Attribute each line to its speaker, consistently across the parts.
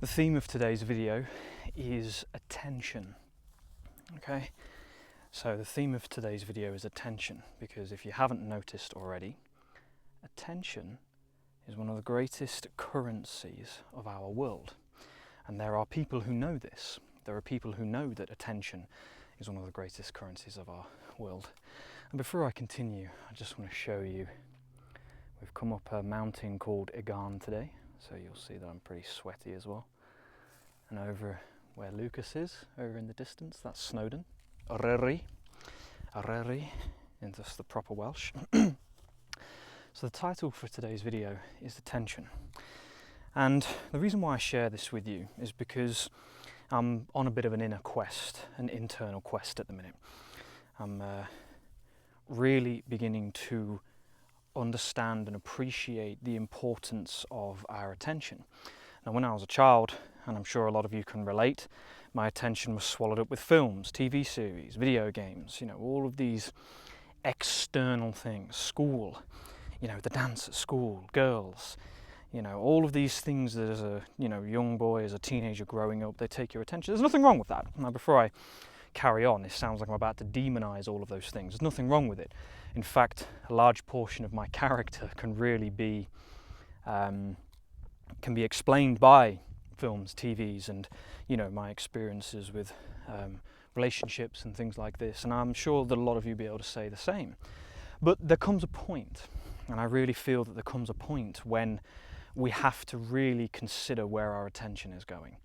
Speaker 1: The theme of today's video is attention. Okay, so the theme of today's video is attention, because if you haven't noticed already, attention is one of the greatest currencies of our world. And there are people who know this. There are people who know that attention is one of the greatest currencies of our world. And before I continue, I just want to show you, we've come up a mountain called Essenes today, so you'll see that I'm pretty sweaty as well. And over where Lucas is, over in the distance, that's Snowdon. Areri, in just the proper Welsh. So the title for today's video is Attention. And the reason why I share this with you is because I'm on a bit of an inner quest, an internal quest at the minute. I'm really beginning to understand and appreciate the importance of our attention. Now, when I was a child, and I'm sure a lot of you can relate, my attention was swallowed up with films, TV series, video games, all of these external things, school, the dance at school, girls, all of these things that as a, young boy, as a teenager growing up, they take your attention. There's nothing wrong with that. Now, before I carry on, it sounds like I'm about to demonize all of those things. There's nothing wrong with it. In fact, a large portion of my character can really be, can be explained by films, TVs, and my experiences with relationships and things like this. And I'm sure that a lot of you will be able to say the same. But there comes a point, and I really feel that there comes a point when we have to really consider where our attention is going.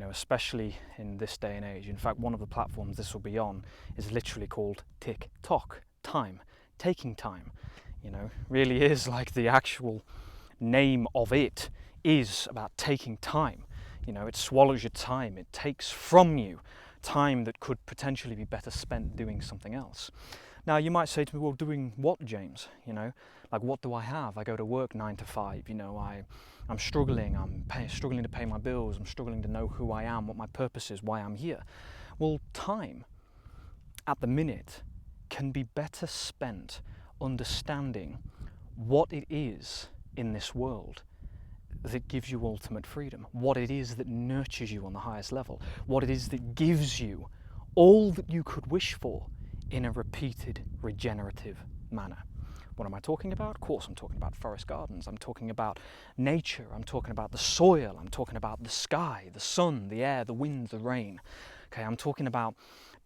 Speaker 1: Especially in this day and age. In fact, one of the platforms this will be on is literally called TikTok, time, taking time. Really is like the actual name of it is about taking time. It swallows your time. It takes from you time that could potentially be better spent doing something else. Now, you might say to me, well, doing what, James? Like, what do I have? I go to work 9 to 5, I'm struggling, struggling to pay my bills, I'm struggling to know who I am, what my purpose is, why I'm here. Well, time, at the minute, can be better spent understanding what it is in this world that gives you ultimate freedom, what it is that nurtures you on the highest level, what it is that gives you all that you could wish for in a repeated, regenerative manner. What am I talking about? Of course, I'm talking about forest gardens. I'm talking about nature. I'm talking about the soil. I'm talking about the sky, the sun, the air, the wind, the rain. Okay, I'm talking about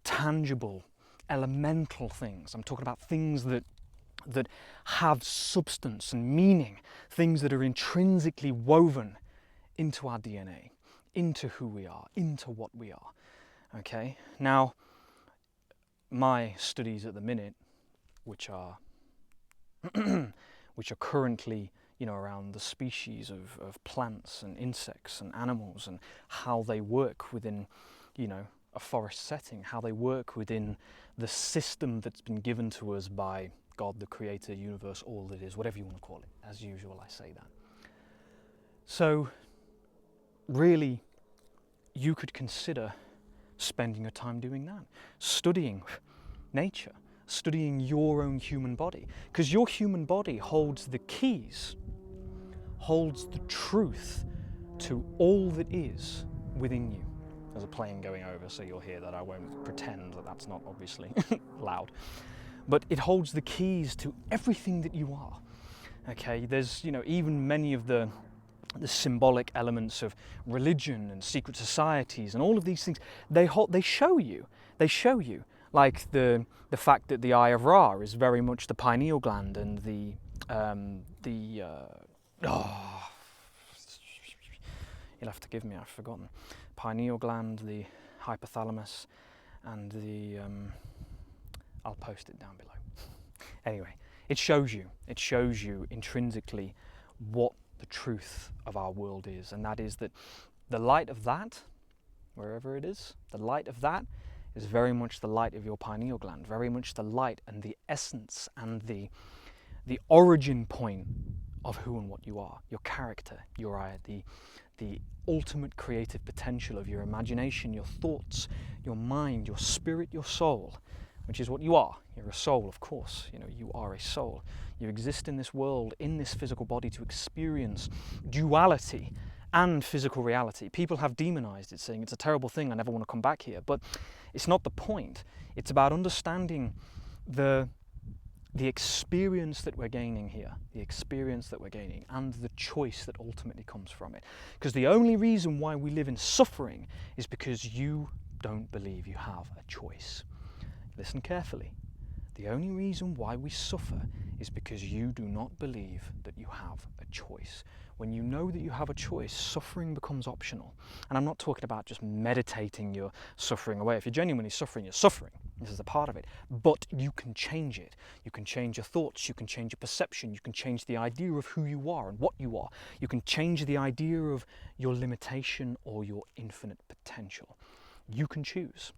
Speaker 1: tangible, elemental things. I'm talking about things that have substance and meaning, things that are intrinsically woven into our DNA, into who we are, into what we are. Okay, now, my studies at the minute, which are currently, around the species of plants and insects and animals and how they work within, a forest setting, how they work within the system that's been given to us by God, the creator, universe, all that is, whatever you want to call it. As usual, I say that. So, really, you could consider spending your time doing that, studying nature, studying your own human body, because your human body holds the keys, holds the truth to all that is within you. There's a plane going over, so you'll hear that. I won't pretend that that's not obviously loud, but it holds the keys to everything that you are. Okay, there's even many of the symbolic elements of religion and secret societies and all of these things. They show you, like the fact that the Eye of Ra is very much the pineal gland, and you'll have to give me, I've forgotten. Pineal gland, the hypothalamus, and the I'll post it down below. Anyway, it shows you intrinsically what the truth of our world is, and that is that the light of that, wherever it is, the light of that is very much the light of your pineal gland, very much the light and the essence and the origin point of who and what you are, your character, the ultimate creative potential of your imagination, your thoughts, your mind, your spirit, your soul, which is what you are. You're a soul, of course. You are a soul. You exist in this world, in this physical body, to experience duality and physical reality. People have demonized it, saying it's a terrible thing, I never want to come back here. But it's not the point. It's about understanding the experience that we're gaining here, the experience that we're gaining, and the choice that ultimately comes from it. Because the only reason why we live in suffering is because you don't believe you have a choice. Listen carefully. The only reason why we suffer is because you do not believe that you have a choice. When you know that you have a choice, suffering becomes optional. And I'm not talking about just meditating your suffering away. If you're genuinely suffering, you're suffering. This is a part of it. But you can change it. You can change your thoughts. You can change your perception. You can change the idea of who you are and what you are. You can change the idea of your limitation or your infinite potential. You can choose.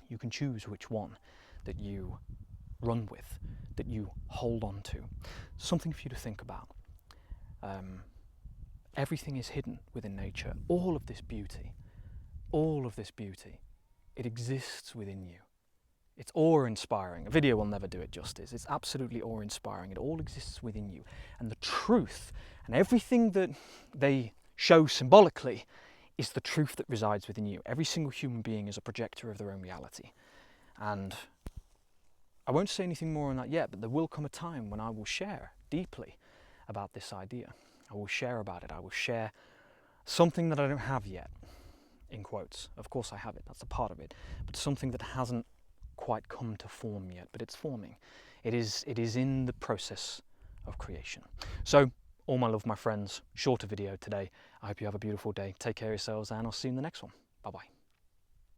Speaker 1: You can choose which one that you run with, that you hold on to. Something for you to think about. Everything is hidden within nature. All of this beauty, it exists within you. It's awe-inspiring. A video will never do it justice. It's absolutely awe-inspiring. It all exists within you. And the truth, and everything that they show symbolically, is the truth that resides within you. Every single human being is a projector of their own reality. And I won't say anything more on that yet, but there will come a time when I will share deeply about this idea. I will share about it. I will share something that I don't have yet, in quotes. Of course I have it, that's a part of it, but something that hasn't quite come to form yet, but it's forming. It is in the process of creation. So, all my love, my friends, shorter video today. I hope you have a beautiful day. Take care of yourselves, and I'll see you in the next one. Bye-bye.